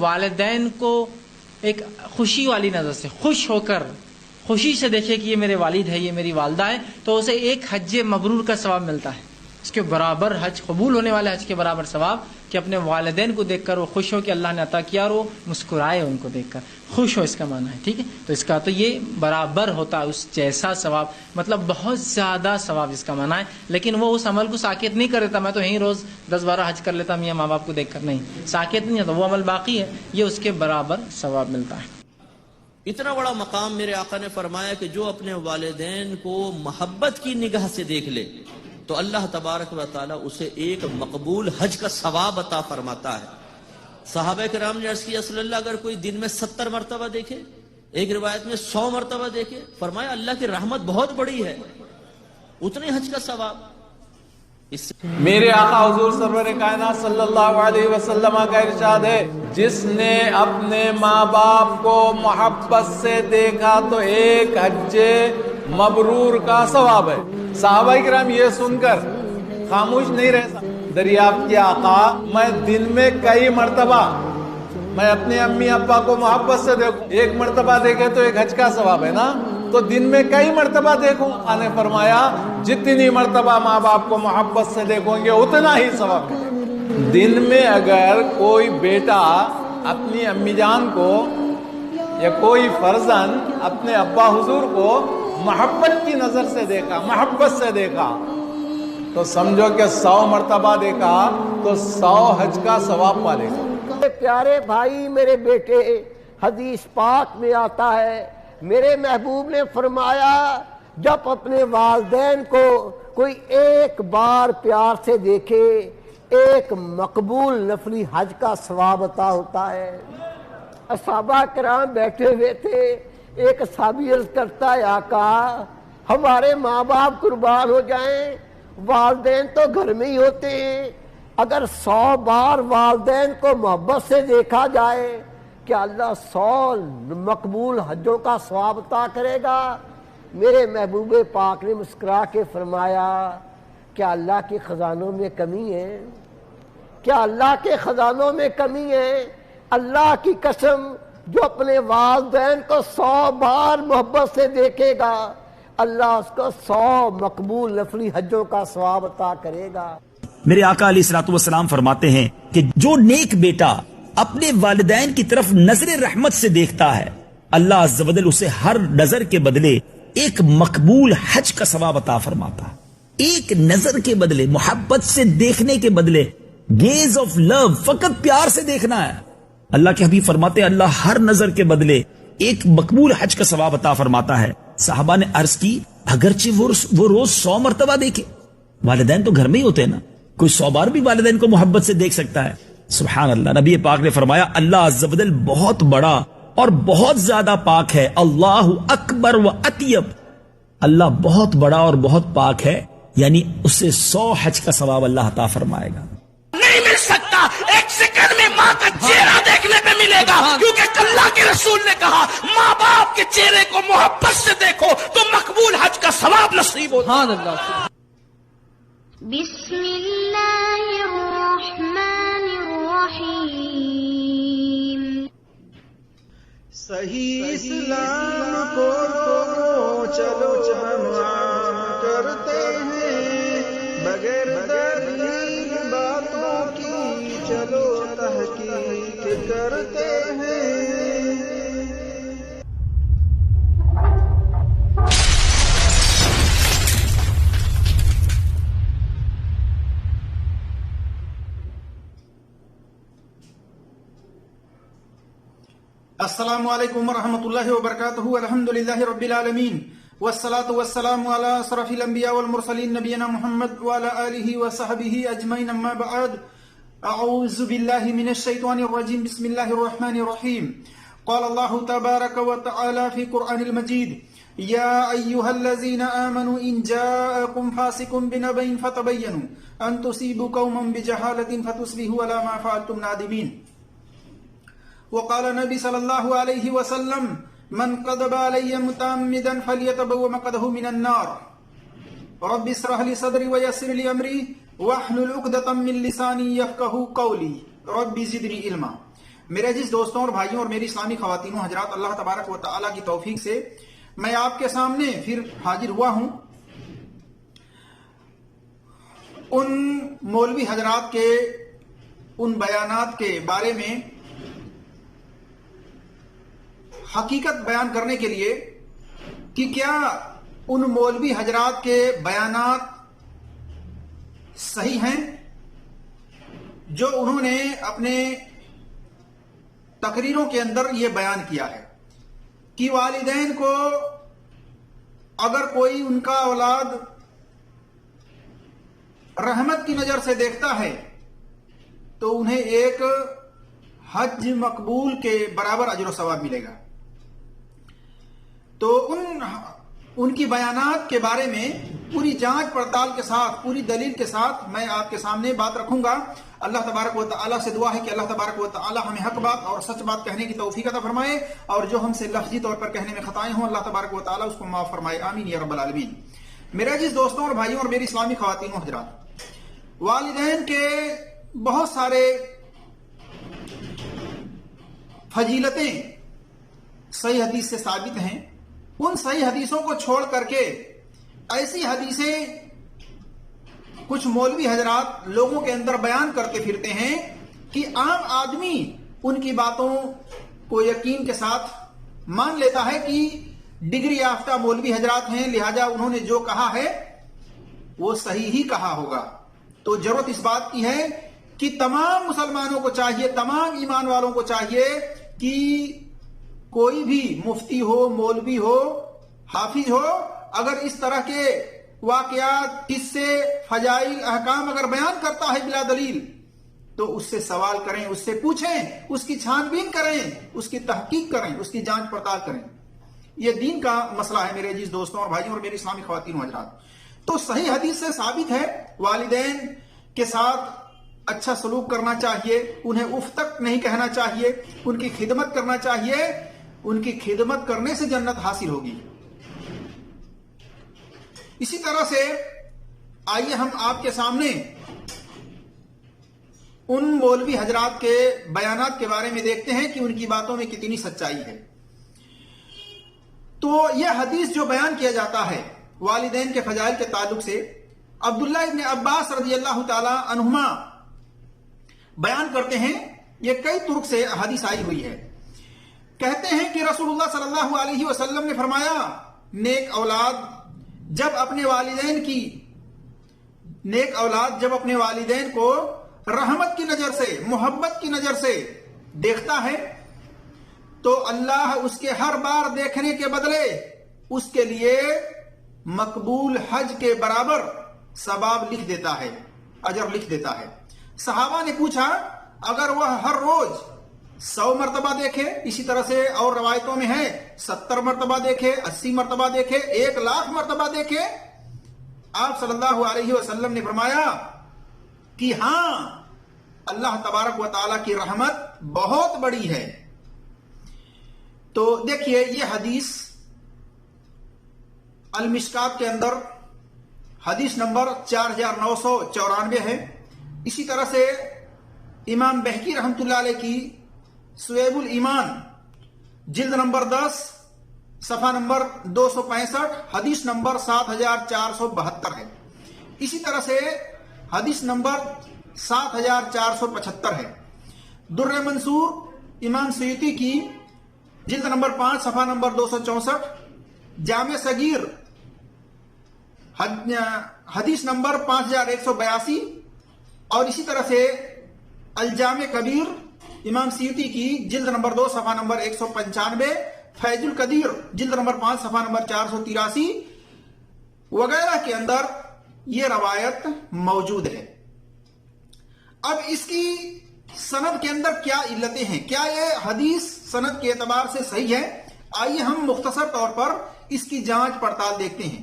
والدین کو ایک خوشی والی نظر سے خوش ہو کر خوشی سے دیکھے کہ یہ میرے والد ہے، یہ میری والدہ ہے، تو اسے ایک حج مبرور کا ثواب ملتا ہے، اس کے برابر، حج قبول ہونے والے حج کے برابر ثواب، کہ اپنے والدین کو دیکھ کر وہ خوش ہو کہ اللہ نے عطا کیا، اور وہ مسکرائے ان کو دیکھ کر، خوش ہو، اس کا معنی ہے، ٹھیک ہے۔ تو اس کا تو یہ برابر ہوتا ہے اس جیسا ثواب، مطلب بہت زیادہ ثواب اس کا معنی ہے، لیکن وہ اس عمل کو ساکت نہیں کر دیتا، میں تو یہیں روز 10-12 حج کر لیتا میاں ماں باپ کو دیکھ کر، نہیں، ساکت نہیں ہے، تو وہ عمل باقی ہے، یہ اس کے برابر ثواب ملتا ہے۔ اتنا بڑا مقام میرے آقا نے فرمایا کہ جو اپنے والدین کو محبت کی نگاہ سے دیکھ لے تو اللہ تبارک و تعالیٰ اسے ایک مقبول حج کا ثواب عطا فرماتا ہے۔ صحابہ کرام نے عرض کیا رسول اللہ اگر کوئی دن میں 70 مرتبہ دیکھے، ایک روایت میں 100 مرتبہ دیکھے، فرمایا اللہ کی رحمت بہت بڑی ہے، اتنے حج کا ثواب۔ میرے آقا حضور سرور کائنات صلی اللہ علیہ وسلم کا ارشاد ہے، جس نے اپنے ماں باپ کو محبت سے دیکھا تو ایک حج مبرور کا ثواب ہے۔ صحابہ کرام یہ سن کر خاموش نہیں رہ سکتے، دریافت کیا آقا میں دن میں کئی مرتبہ میں اپنے امی ابا کو محبت سے دیکھوں، ایک مرتبہ دیکھے تو ایک حج کا ثواب ہے نا، تو دن میں کئی مرتبہ دیکھوں؟ آقا نے فرمایا جتنی مرتبہ ماں باپ کو محبت سے دیکھیں گے اتنا ہی ثواب ہے۔ دن میں اگر کوئی بیٹا اپنی امی جان کو یا کوئی فرزند اپنے ابا حضور کو محبت کی نظر سے دیکھا، محبت سے دیکھا، تو سمجھو کہ 100 مرتبہ دیکھا تو 100 حج کا ثواب پالے گا۔ پیارے بھائی میرے بیٹے، حدیث پاک میں آتا ہے میرے محبوب نے فرمایا جب اپنے والدین کو کوئی ایک بار پیار سے دیکھے ایک مقبول نفلی حج کا ثواب عطا ہوتا ہے۔ صحابہ کرام بیٹھے ہوئے تھے، ایک صحابی عرض کرتا ہے آقا ہمارے ماں باپ قربان ہو جائیں، والدین تو گھر میں ہی ہوتے ہیں، اگر 100 بار والدین کو محبت سے دیکھا جائے کیا اللہ 100 مقبول حجوں کا ثواب عطا کرے گا؟ میرے محبوب پاک نے مسکرا کے فرمایا کیا اللہ کے خزانوں میں کمی ہے؟ کیا اللہ کے خزانوں میں کمی ہے؟ اللہ کی قسم جو اپنے والدین کو 100 بار محبت سے دیکھے گا اللہ اس کو 100 مقبول نفلی حجوں کا ثواب عطا کرے گا۔ میرے آقا علیہ الصلوۃ والسلام فرماتے ہیں کہ جو نیک بیٹا اپنے والدین کی طرف نظر رحمت سے دیکھتا ہے اللہ عز و جل اسے ہر نظر کے بدلے ایک مقبول حج کا ثواب عطا فرماتا ہے۔ ایک نظر کے بدلے، محبت سے دیکھنے کے بدلے، گیز آف لو، فقط پیار سے دیکھنا ہے، اللہ کے حبیب فرماتے ہیں اللہ ہر نظر کے بدلے ایک مقبول حج کا ثواب عطا فرماتا ہے۔ صحابہ نے عرض کی اگرچہ وہ روز 100 مرتبہ دیکھے، والدین تو گھر میں ہی ہوتے ہیں نا، کوئی 100 بار بھی والدین کو محبت سے دیکھ سکتا ہے۔ سبحان اللہ، نبی پاک نے فرمایا اللہ عز و جل بہت بڑا اور بہت زیادہ پاک ہے، اللہ اکبر و اطیب، اللہ بہت بڑا اور بہت پاک ہے، یعنی اسے 100 حج کا ثواب اللہ عطا فرمائے گا۔ نہیں مل سکتا، ایک سیکنڈ میں ماں کا چہرہ دیکھنے پہ ملے گا، کیونکہ اللہ کے رسول نے کہا ماں باپ کے چہرے کو محبت سے دیکھو تو مقبول حج کا ثواب نصیب ہوتا ہے۔ بسم اللہ الرحمن الرحیم۔ صحیح اسلام کو چلو ہم عام کرتے ہیں، بغیر دلیل باتوں کی چلو تحقیق کرتے ہیں۔ السلام علیکم ورحمۃ اللہ وبرکاتہ، الحمدللہ رب العالمین، والصلاة والسلام علی اشرف الانبیاء والمرسلین نبینا محمد وعلی آلہ وصحبہ اجمعین، اما بعد، اعوذ باللہ من الشیطان الرجیم، بسم اللہ الرحمن الرحیم۔ قال اللہ تبارک وتعالی فی قرآن المجید یا ایہا الذین آمنوا ان جاءکم فاسق بنبأ فتبینوا ان تصیبوا قوما بجہالۃ فتصبحوا علی ما فعلتم نادمین۔ وقال النبي صلى الله عليه وسلم من كذب علي متعمدا فليتبوأ مقعده من النار۔ رب اشرح لي صدري ويسر لي امري واحلل عقدة من لساني يفقهوا قولي رب زدني علما۔ میرے عزیز دوستوں اور بھائیوں اور میری اسلامی خواتین و حضرات، اللہ تبارک و تعالیٰ کی توفیق سے میں آپ کے سامنے پھر حاضر ہوا ہوں ان مولوی حضرات کے ان بیانات کے بارے میں حقیقت بیان کرنے کے لیے کہ کیا ان مولوی حضرات کے بیانات صحیح ہیں جو انہوں نے اپنے تقریروں کے اندر یہ بیان کیا ہے کہ والدین کو اگر کوئی ان کا اولاد رحمت کی نظر سے دیکھتا ہے تو انہیں ایک حج مقبول کے برابر اجر و ثواب ملے گا. تو ان کی بیانات کے بارے میں پوری جانچ پڑتال کے ساتھ، پوری دلیل کے ساتھ میں آپ کے سامنے بات رکھوں گا. اللہ تبارک و تعالیٰ سے دعا ہے کہ اللہ تبارک و تعالیٰ ہمیں حق بات اور سچ بات کہنے کی توفیق عطا فرمائے، اور جو ہم سے لفظی طور پر کہنے میں خطائیں ہوں اللہ تبارک و تعالیٰ اس کو معاف فرمائے. آمین یا رب العالمین. میرے عزیز دوستوں اور بھائیوں اور میری اسلامی خواتین و حضرات، والدین کے بہت سارے فضیلتیں صحیح حدیث سے ثابت ہیں. ان صحیح حدیثوں کو چھوڑ کر کے ایسی حدیثیں کچھ مولوی حضرات لوگوں کے اندر بیان کرتے پھرتے ہیں کہ عام آدمی ان کی باتوں کو یقین کے ساتھ مان لیتا ہے کہ ڈگری یافتہ مولوی حضرات ہیں، لہذا انہوں نے جو کہا ہے وہ صحیح ہی کہا ہوگا. تو ضرورت اس بات کی ہے کہ تمام مسلمانوں کو چاہیے، تمام ایمان والوں کو چاہیے کہ کوئی بھی مفتی ہو، مولوی ہو، حافظ ہو، اگر اس طرح کے واقعات، قصے، فضائل، احکام اگر بیان کرتا ہے بلا دلیل تو اس سے سوال کریں، اس سے پوچھیں، اس کی چھان بین کریں، اس کی تحقیق کریں، اس کی جانچ پڑتال کریں. یہ دین کا مسئلہ ہے میرے عزیز دوستوں اور بھائیوں اور میری اسلامی خواتین و حضرات. تو صحیح حدیث سے ثابت ہے والدین کے ساتھ اچھا سلوک کرنا چاہیے، انہیں اف تک نہیں کہنا چاہیے، ان کی خدمت کرنا چاہیے. ان کی خدمت کرنے سے جنت حاصل ہوگی. اسی طرح سے آئیے ہم آپ کے سامنے ان مولوی حضرات کے بیانات کے بارے میں دیکھتے ہیں کہ ان کی باتوں میں کتنی سچائی ہے. تو یہ حدیث جو بیان کیا جاتا ہے والدین کے فضائل کے تعلق سے، عبداللہ ابن عباس رضی اللہ تعالی عنہما بیان کرتے ہیں. یہ کئی طرق سے حدیث آئی ہوئی ہے. کہتے ہیں کہ رسول اللہ صلی اللہ علیہ وسلم نے فرمایا، نیک اولاد جب اپنے والدین کو رحمت کی نظر سے، محبت کی نظر سے دیکھتا ہے تو اللہ اس کے ہر بار دیکھنے کے بدلے اس کے لیے مقبول حج کے برابر ثواب لکھ دیتا ہے، اجر لکھ دیتا ہے. صحابہ نے پوچھا اگر وہ ہر روز 100 مرتبہ دیکھے، اسی طرح سے اور روایتوں میں ہے 70 مرتبہ دیکھے، 80 مرتبہ دیکھے، 1,00,000 مرتبہ دیکھے، آپ صلی اللہ علیہ وسلم نے فرمایا کہ ہاں، اللہ تبارک و تعالیٰ کی رحمت بہت بڑی ہے. تو دیکھیے یہ حدیث المشکات کے اندر حدیث نمبر 4994 ہے. اسی طرح سے امام بہقی رحمۃ اللہ علیہ کی سویب الایمان جلد نمبر 10 صفحہ نمبر 265 حدیث نمبر 7472 ہے. اسی طرح سے حدیث نمبر 7475 ہے. در منصور امام سیوطی کی جلد نمبر 5 صفحہ نمبر 264، جامع صغیر حدیث نمبر 5182، اور اسی طرح سے الجامع کبیر امام سیوطی کی جلد نمبر 2 صفحہ نمبر 195، فیض القدیر جلد نمبر 5 صفحہ نمبر 483 وغیرہ کے اندر یہ روایت موجود ہے. اب اس کی سند کے اندر کیا علتیں ہیں؟ کیا یہ حدیث سند کے اعتبار سے صحیح ہے؟ آئیے ہم مختصر طور پر اس کی جانچ پڑتال دیکھتے ہیں.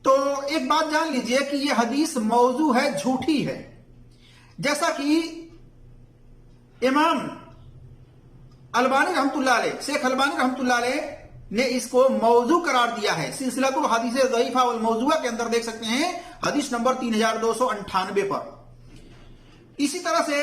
تو ایک بات جان لیجئے کہ یہ حدیث موضوع ہے، جھوٹی ہے. جیسا کہ امام البانی رحمۃ اللہ علیہ، شیخ البانی رحمۃ اللہ علیہ نے اس کو موضوع قرار دیا ہے. سلسلۃ الحدیث ضعیفہ والموضوعہ کے اندر دیکھ سکتے ہیں حدیث نمبر 3298 پر. اسی طرح سے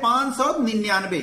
599।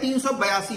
382।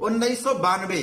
1992।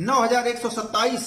9127।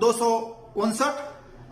259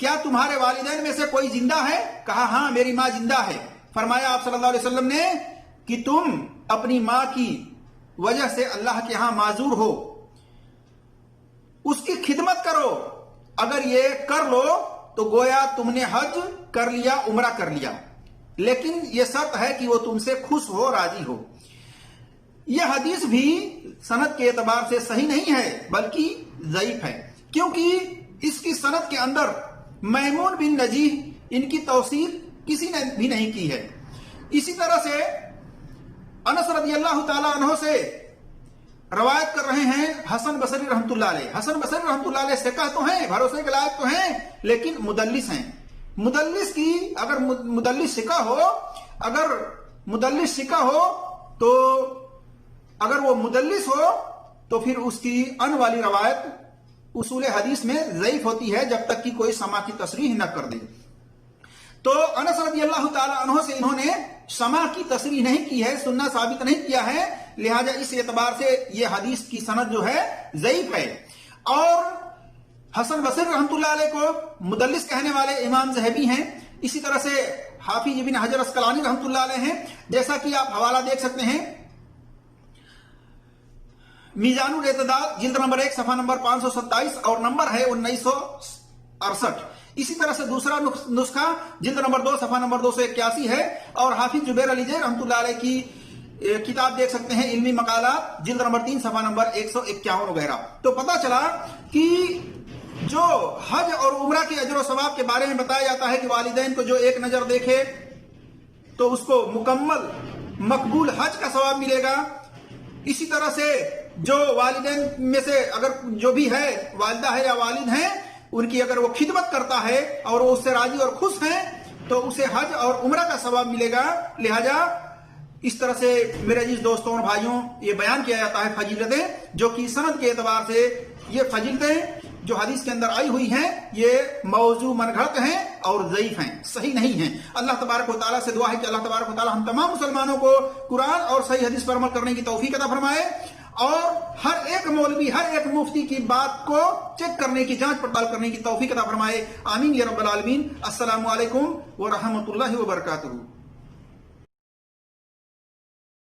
کیا تمہارے والدین میں سے کوئی زندہ ہے؟ کہا ہاں میری ماں زندہ ہے۔ فرمایا آپ صلی اللہ علیہ وسلم نے کہ تم اپنی ماں کی وجہ سے اللہ کے ہاں معذور ہو، اس کی خدمت کرو، اگر یہ کر لو تو گویا تم نے حج کر لیا، عمرہ کر لیا، لیکن یہ شرط ہے کہ وہ تم سے خوش ہو، راضی ہو۔ یہ حدیث بھی سند کے اعتبار سے صحیح نہیں ہے بلکہ ضعیف ہے، کیونکہ اس کی سند کے اندر میمون بن نجیح ان کی توثیق کسی نے بھی نہیں کی ہے۔ اسی طرح سے انس رضی اللہ تعالی عنہ سے روایت کر رہے ہیں حسن بصری رحمۃ اللہ علیہ۔ حسن بصری رحمۃ اللہ علیہ ثقہ تو ہیں، بھروسے کے لائق تو ہیں، لیکن مدلس ہیں۔ مدلس کی اگر مدلس ثقہ ہو، اگر مدلس ثقہ ہو تو اگر وہ مدلس ہو تو پھر اس کی ان والی روایت اصول حدیث میں ضعیف ہوتی ہے جب تک کہ کوئی سما کی تصریح نہ کر دے۔ تو انس رضی اللہ تعالی عنہ سے انہوں نے سما کی تصریح نہیں کی ہے، سننا ثابت نہیں کیا ہے، لہذا اس اعتبار سے یہ حدیث کی سند جو ہے ضعیف ہے۔ اور حسن بصری رحمۃ اللہ علیہ کو مدلس کہنے والے امام ذہبی ہیں، اسی طرح سے حافظ ابن حجر اسقلانی رحمۃ اللہ علیہ ہیں، جیسا کہ آپ حوالہ دیکھ سکتے ہیں میزان الاعتدال جلد نمبر 1 صفحہ نمبر 527 اور نمبر ہے 1968۔ اسی طرح سے دوسرا نسخہ جلد نمبر 2 صفحہ نمبر 281 ہے، اور حافظ جبیر علی جے رحمۃ اللہ علیہ کی کتاب دیکھ سکتے ہیں علمی مقالات جلد نمبر 3 صفحہ نمبر 151 وغیرہ۔ تو پتہ چلا کہ جو حج اور عمرہ کے اجر و ثواب کے بارے میں بتایا جاتا ہے کہ والدین کو جو ایک نظر دیکھے تو اس کو مکمل مقبول حج کا ثواب ملے گا، اسی طرح سے جو والدین میں سے اگر جو بھی ہے والدہ ہے یا والد ہیں ان کی اگر وہ خدمت کرتا ہے اور وہ اس سے راضی اور خوش ہیں تو اسے حج اور عمرہ کا ثواب ملے گا۔ لہذا اس طرح سے میرے عزیز دوستوں اور بھائیوں یہ بیان کیا جاتا ہے فضیلتیں، جو کہ سند کے اعتبار سے یہ فضیلتیں جو حدیث کے اندر آئی ہوئی ہیں یہ موضوع من گھڑت ہیں اور ضعیف ہیں، صحیح نہیں ہیں۔ اللہ تبارک و تعالیٰ سے دعا ہے کہ اللہ تبارک و تعالیٰ ہم تمام مسلمانوں کو قرآن اور صحیح حدیث پر عمل کرنے کی توفیق عطا فرمائے، اور ہر ایک مولوی ہر ایک مفتی کی بات کو چیک کرنے کی، جانچ پڑتال کرنے کی توفیق عطا فرمائے۔ آمین یا رب العالمین۔ السلام علیکم ورحمۃ اللہ وبرکاتہ۔